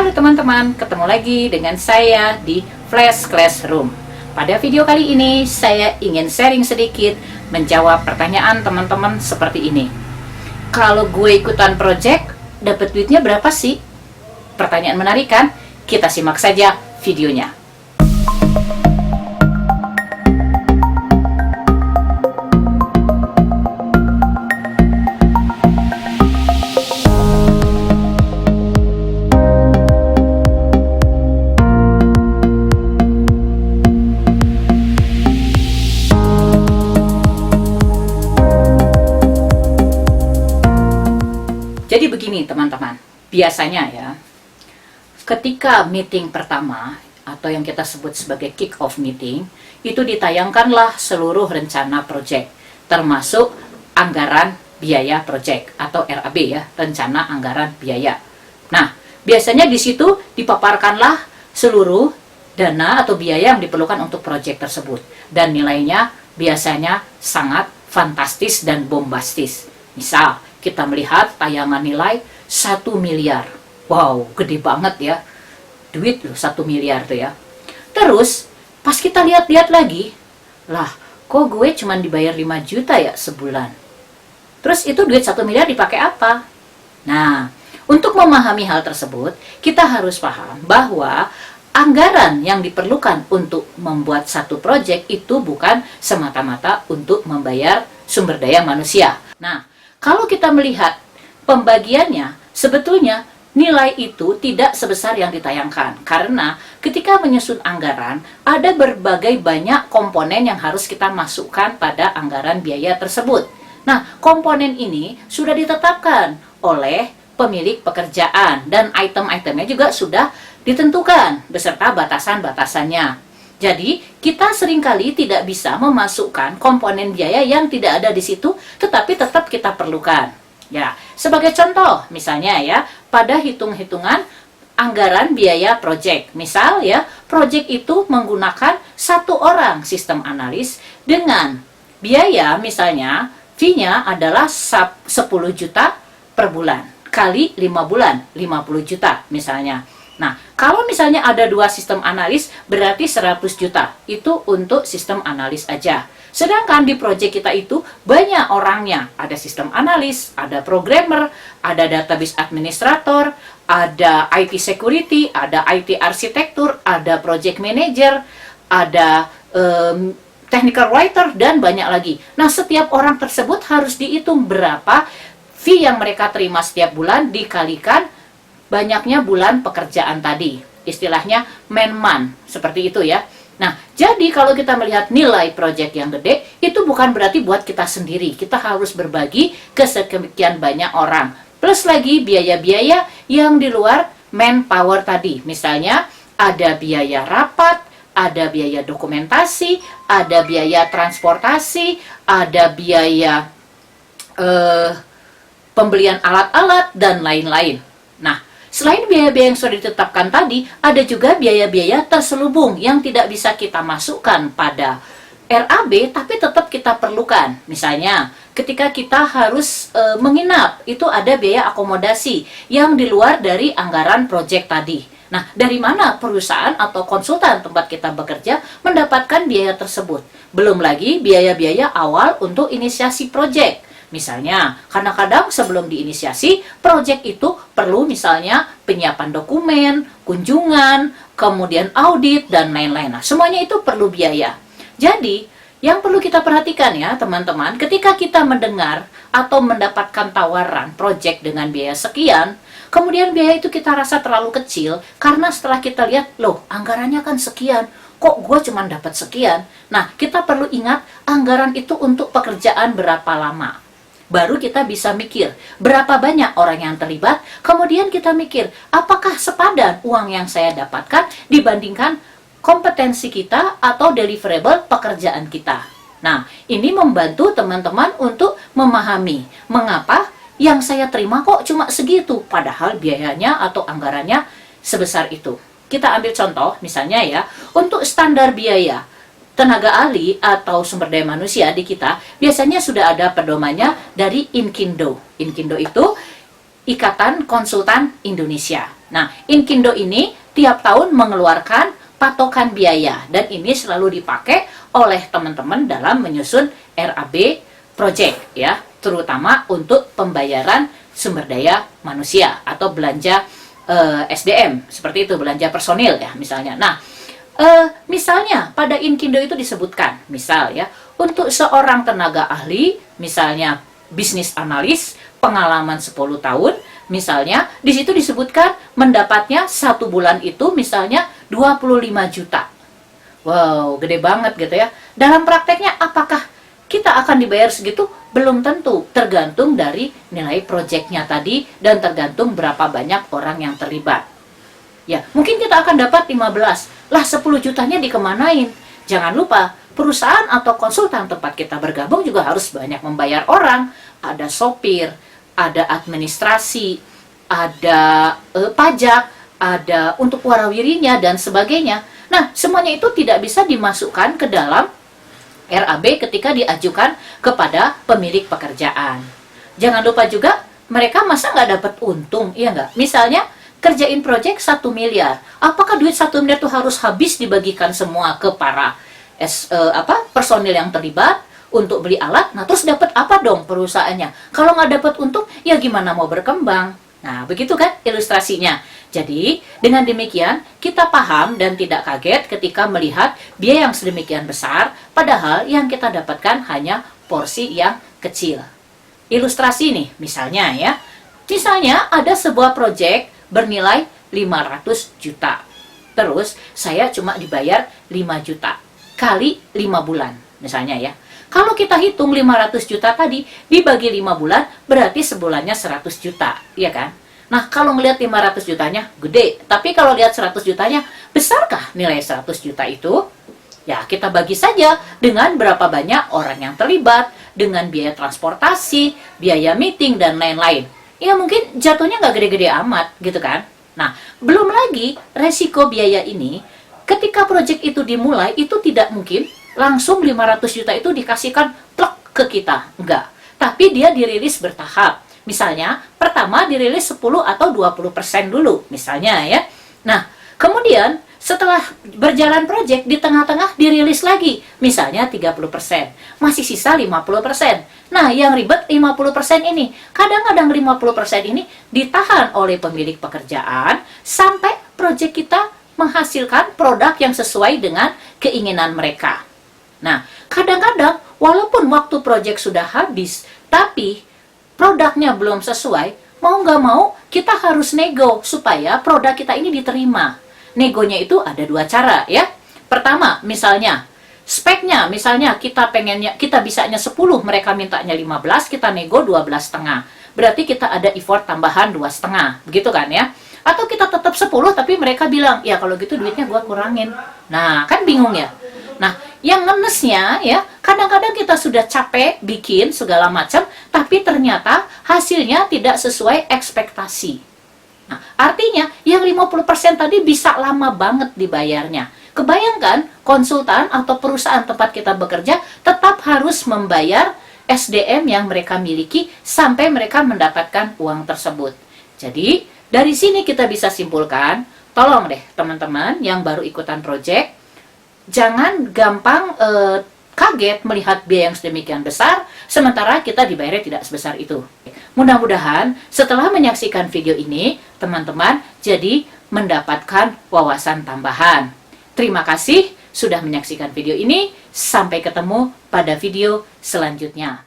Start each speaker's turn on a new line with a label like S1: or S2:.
S1: Halo teman-teman, ketemu lagi dengan saya di Flash Classroom. Pada video kali ini, saya ingin sharing sedikit menjawab pertanyaan teman-teman seperti ini. Kalau gue ikutan project, dapat duitnya berapa sih? Pertanyaan menarik kan? Kita simak saja videonya. Jadi begini teman-teman, biasanya ya, ketika meeting pertama atau yang kita sebut sebagai kick-off meeting, itu ditayangkanlah seluruh rencana project, termasuk anggaran biaya project atau RAB ya, rencana anggaran biaya. Nah, biasanya di situ dipaparkanlah seluruh dana atau biaya yang diperlukan untuk project tersebut, dan nilainya biasanya sangat fantastis dan bombastis. Misal, kita melihat tayangan nilai 1 miliar. Wow, gede banget ya. Duit loh 1 miliar tuh ya. Terus, pas kita lihat-lihat lagi, lah, kok gue cuma dibayar 5 juta ya sebulan? Terus itu duit 1 miliar dipakai apa? Nah, untuk memahami hal tersebut, kita harus paham bahwa anggaran yang diperlukan untuk membuat satu proyek itu bukan semata-mata untuk membayar sumber daya manusia. Nah, kalau kita melihat pembagiannya, sebetulnya nilai itu tidak sebesar yang ditayangkan. Karena ketika menyusun anggaran, ada berbagai banyak komponen yang harus kita masukkan pada anggaran biaya tersebut. Nah, komponen ini sudah ditetapkan oleh pemilik pekerjaan, dan item-itemnya juga sudah ditentukan beserta batasan-batasannya. Jadi, kita seringkali tidak bisa memasukkan komponen biaya yang tidak ada di situ, tetapi tetap kita perlukan. Ya, sebagai contoh, misalnya ya, pada hitung-hitungan anggaran biaya project. Misal ya, project itu menggunakan 1 orang sistem analis dengan biaya misalnya, fee-nya adalah 10 juta per bulan, kali 5 bulan, 50 juta misalnya. Nah, kalau misalnya ada 2 sistem analis, berarti 100 juta. Itu untuk sistem analis aja. Sedangkan di proyek kita itu banyak orangnya. Ada sistem analis, ada programmer, ada database administrator, ada IT security, ada IT arsitektur, ada project manager, ada technical writer, dan banyak lagi. Nah, setiap orang tersebut harus dihitung berapa fee yang mereka terima setiap bulan dikalikan banyaknya bulan pekerjaan tadi. Istilahnya man-man, seperti itu ya. Nah, jadi kalau kita melihat nilai proyek yang gede, itu bukan berarti buat kita sendiri. Kita harus berbagi ke sekian banyak orang. Plus lagi biaya-biaya yang di luar manpower tadi. Misalnya, ada biaya rapat, ada biaya dokumentasi, ada biaya transportasi, ada biaya pembelian alat-alat, dan lain-lain. Nah, selain biaya-biaya yang sudah ditetapkan tadi, ada juga biaya-biaya terselubung yang tidak bisa kita masukkan pada RAB, tapi tetap kita perlukan. Misalnya, ketika kita harus menginap, itu ada biaya akomodasi yang di luar dari anggaran proyek tadi. Nah, dari mana perusahaan atau konsultan tempat kita bekerja mendapatkan biaya tersebut? Belum lagi biaya-biaya awal untuk inisiasi proyek. Misalnya, kadang-kadang sebelum diinisiasi, proyek itu perlu misalnya penyiapan dokumen, kunjungan, kemudian audit, dan lain-lain. Nah, semuanya itu perlu biaya. Jadi, yang perlu kita perhatikan ya teman-teman, ketika kita mendengar atau mendapatkan tawaran proyek dengan biaya sekian, kemudian biaya itu kita rasa terlalu kecil, karena setelah kita lihat, loh, anggarannya kan sekian, kok gue cuma dapat sekian? Nah, kita perlu ingat, anggaran itu untuk pekerjaan berapa lama. Baru kita bisa mikir berapa banyak orang yang terlibat, kemudian kita mikir apakah sepadan uang yang saya dapatkan dibandingkan kompetensi kita atau deliverable pekerjaan kita. Nah, ini membantu teman-teman untuk memahami mengapa yang saya terima kok cuma segitu, padahal biayanya atau anggarannya sebesar itu. Kita ambil contoh, misalnya ya, untuk standar biaya tenaga ahli atau sumber daya manusia di kita, biasanya sudah ada pedomannya dari Inkindo. Inkindo itu Ikatan Konsultan Indonesia. Nah, Inkindo ini tiap tahun mengeluarkan patokan biaya, dan ini selalu dipakai oleh teman-teman dalam menyusun RAB project ya, terutama untuk pembayaran sumber daya manusia atau belanja SDM, seperti itu, belanja personil ya misalnya. Nah, misalnya pada Inkindo itu disebutkan, misal ya, untuk seorang tenaga ahli, misalnya bisnis analis, pengalaman 10 tahun, misalnya di situ disebutkan mendapatnya 1 bulan itu misalnya 25 juta. Wow, gede banget gitu ya. Dalam prakteknya apakah kita akan dibayar segitu? Belum tentu, tergantung dari nilai proyeknya tadi dan tergantung berapa banyak orang yang terlibat. Ya, mungkin kita akan dapat 15, lah 10 jutanya dikemanain? Jangan lupa, perusahaan atau konsultan tempat kita bergabung juga harus banyak membayar orang. Ada sopir, ada administrasi, ada pajak, ada untuk warawirinya dan sebagainya. Nah, semuanya itu tidak bisa dimasukkan ke dalam RAB ketika diajukan kepada pemilik pekerjaan. Jangan lupa juga, mereka masa nggak dapat untung, iya nggak? Misalnya, kerjain proyek 1 miliar. Apakah duit 1 miliar itu harus habis dibagikan semua ke para personil yang terlibat untuk beli alat? Nah, terus dapat apa dong perusahaannya? Kalau nggak dapat untung, ya gimana mau berkembang? Nah, begitu kan ilustrasinya. Jadi, dengan demikian, kita paham dan tidak kaget ketika melihat biaya yang sedemikian besar, padahal yang kita dapatkan hanya porsi yang kecil. Ilustrasi nih, misalnya ya. Misalnya, ada sebuah proyek bernilai 500 juta. Terus, saya cuma dibayar 5 juta kali 5 bulan, misalnya ya. Kalau kita hitung 500 juta tadi, dibagi 5 bulan, berarti sebulannya 100 juta, iya kan? Nah, kalau ngelihat 500 jutanya, gede. Tapi kalau lihat 100 jutanya, besarkah nilai 100 juta itu? Ya, kita bagi saja dengan berapa banyak orang yang terlibat, dengan biaya transportasi, biaya meeting, dan lain-lain. Ya, mungkin jatuhnya nggak gede-gede amat, gitu kan? Nah, belum lagi resiko biaya ini, ketika proyek itu dimulai, itu tidak mungkin langsung 500 juta itu dikasihkan plek ke kita. Enggak. Tapi dia dirilis bertahap. Misalnya, pertama dirilis 10 atau 20% dulu, misalnya ya. Nah, kemudian setelah berjalan proyek, di tengah-tengah dirilis lagi, misalnya 30%. Masih sisa 50%. Nah, yang ribet 50% ini. Kadang-kadang 50% ini ditahan oleh pemilik pekerjaan sampai proyek kita menghasilkan produk yang sesuai dengan keinginan mereka. Nah, kadang-kadang walaupun waktu proyek sudah habis, tapi produknya belum sesuai, mau nggak mau kita harus nego supaya produk kita ini diterima. Negonya itu ada 2 cara ya. Pertama, misalnya speknya, misalnya kita bisanya 10, mereka mintanya 15, kita nego 12,5. Berarti kita ada effort tambahan 2,5, begitu kan ya? Atau kita tetap 10 tapi mereka bilang, ya kalau gitu duitnya gua kurangin. Nah, kan bingung ya. Nah, yang ngenesnya ya, kadang-kadang kita sudah capek bikin segala macam, tapi ternyata hasilnya tidak sesuai ekspektasi. Nah, artinya yang 50% tadi bisa lama banget dibayarnya. Kebayangkan, konsultan atau perusahaan tempat kita bekerja tetap harus membayar SDM yang mereka miliki sampai mereka mendapatkan uang tersebut. Jadi, dari sini kita bisa simpulkan, tolong deh teman-teman yang baru ikutan proyek, jangan gampang kaget melihat biaya yang sedemikian besar, sementara kita dibayarnya tidak sebesar itu. Mudah-mudahan setelah menyaksikan video ini, teman-teman jadi mendapatkan wawasan tambahan. Terima kasih sudah menyaksikan video ini. Sampai ketemu pada video selanjutnya.